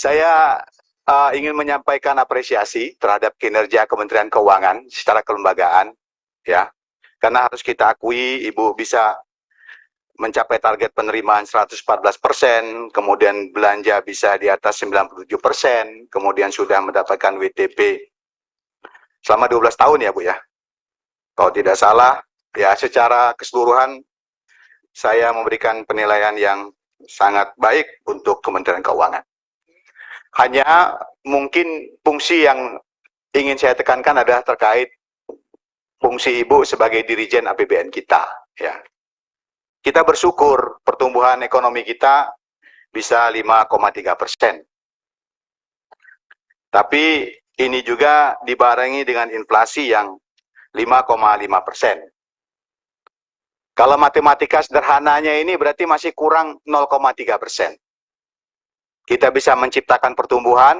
Saya ingin menyampaikan apresiasi terhadap kinerja Kementerian Keuangan secara kelembagaan, ya, karena harus kita akui Ibu bisa mencapai target penerimaan 114%, kemudian belanja bisa di atas 97%, kemudian sudah mendapatkan WTP selama 12 tahun ya Bu ya. Kalau tidak salah, ya secara keseluruhan saya memberikan penilaian yang sangat baik untuk Kementerian Keuangan. Hanya mungkin fungsi yang ingin saya tekankan adalah terkait fungsi Ibu sebagai Dirijen APBN kita, ya. Kita bersyukur pertumbuhan ekonomi kita bisa 5,3%. Tapi ini juga dibarengi dengan inflasi yang 5,5%. Kalau matematika sederhananya ini berarti masih kurang 0,3%. Kita bisa menciptakan pertumbuhan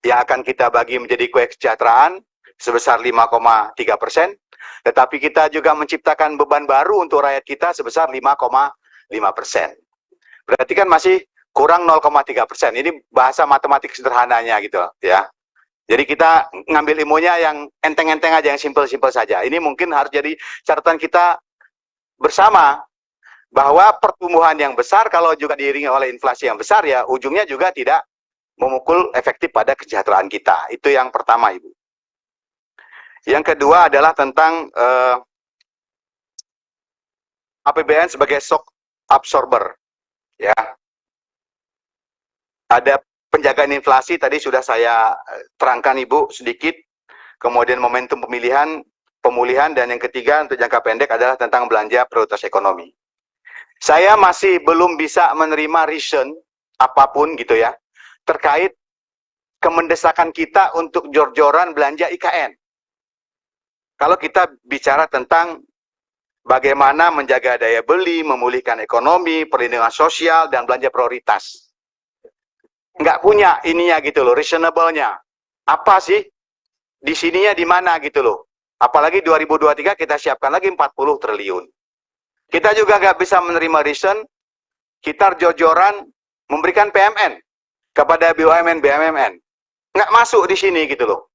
yang akan kita bagi menjadi kue kesejahteraan sebesar 5,3%. Tetapi kita juga menciptakan beban baru untuk rakyat kita sebesar 5,5%. Berarti kan masih kurang 0,3%. Ini bahasa matematik sederhananya gitu ya. Jadi kita ngambil ilmunya yang enteng-enteng aja, yang simpel-simpel saja. Ini mungkin harus jadi catatan kita bersama bahwa pertumbuhan yang besar kalau juga diiringi oleh inflasi yang besar ya ujungnya juga tidak memukul efektif pada kesejahteraan kita. Itu yang pertama Ibu. Yang kedua adalah tentang APBN sebagai shock absorber, ya. Ada penjagaan inflasi tadi sudah saya terangkan Ibu sedikit. Kemudian momentum pemulihan dan yang ketiga untuk jangka pendek adalah tentang belanja prioritas ekonomi. Saya masih belum bisa menerima reason apapun gitu ya terkait kemendesakan kita untuk jor-joran belanja IKN. Kalau kita bicara tentang bagaimana menjaga daya beli, memulihkan ekonomi, perlindungan sosial, dan belanja prioritas. Nggak punya ininya gitu loh, reasonable-nya. Apa sih? Di sininya di mana gitu loh. Apalagi 2023 kita siapkan lagi 40 triliun. Kita juga nggak bisa menerima reason, kita jor-joran memberikan PMN kepada BUMN. Nggak masuk di sini gitu loh.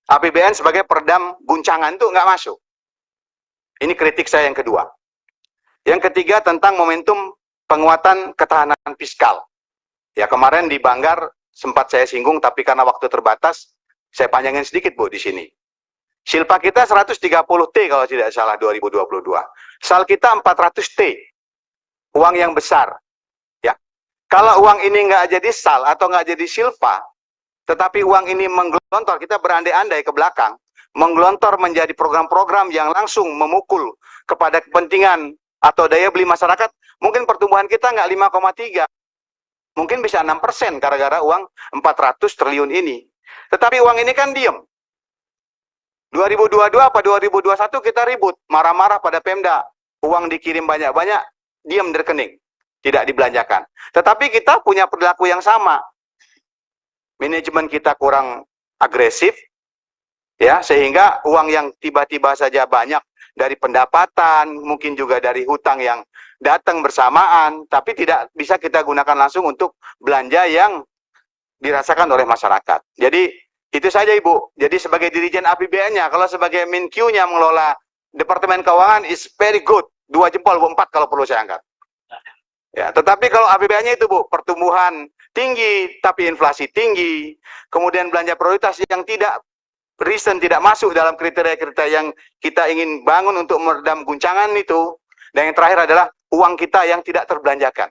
APBN sebagai peredam guncangan itu nggak masuk. Ini kritik saya yang kedua. Yang ketiga tentang momentum penguatan ketahanan fiskal. Ya kemarin di Banggar sempat saya singgung, tapi karena waktu terbatas, saya panjangin sedikit Bu di sini. Silpa kita 130T kalau tidak salah 2022. Sal kita 400T. Uang yang besar. Ya. Kalau uang ini nggak jadi sal atau nggak jadi silpa, tetapi uang ini menggelontor, kita berandai-andai ke belakang, menggelontor menjadi program-program yang langsung memukul kepada kepentingan atau daya beli masyarakat, mungkin pertumbuhan kita nggak 5,3, mungkin bisa 6% gara-gara uang 400 triliun ini. Tetapi uang ini kan diem. 2022 apa 2021 kita ribut, marah-marah pada Pemda, uang dikirim banyak-banyak, diem di rekening, tidak dibelanjakan. Tetapi kita punya perilaku yang sama. Manajemen kita kurang agresif, ya, sehingga uang yang tiba-tiba saja banyak dari pendapatan, mungkin juga dari hutang yang datang bersamaan, tapi tidak bisa kita gunakan langsung untuk belanja yang dirasakan oleh masyarakat. Jadi itu saja Ibu. Jadi sebagai Dirijen APBN-nya, kalau sebagai Menkyu-nya mengelola Departemen Keuangan is very good. 2 jempol, 4 kalau perlu saya angkat. Ya, tetapi kalau APBN-nya itu Bu, pertumbuhan tinggi tapi inflasi tinggi, kemudian belanja prioritas yang tidak masuk dalam kriteria-kriteria yang kita ingin bangun untuk meredam guncangan itu, dan yang terakhir adalah uang kita yang tidak terbelanjakan.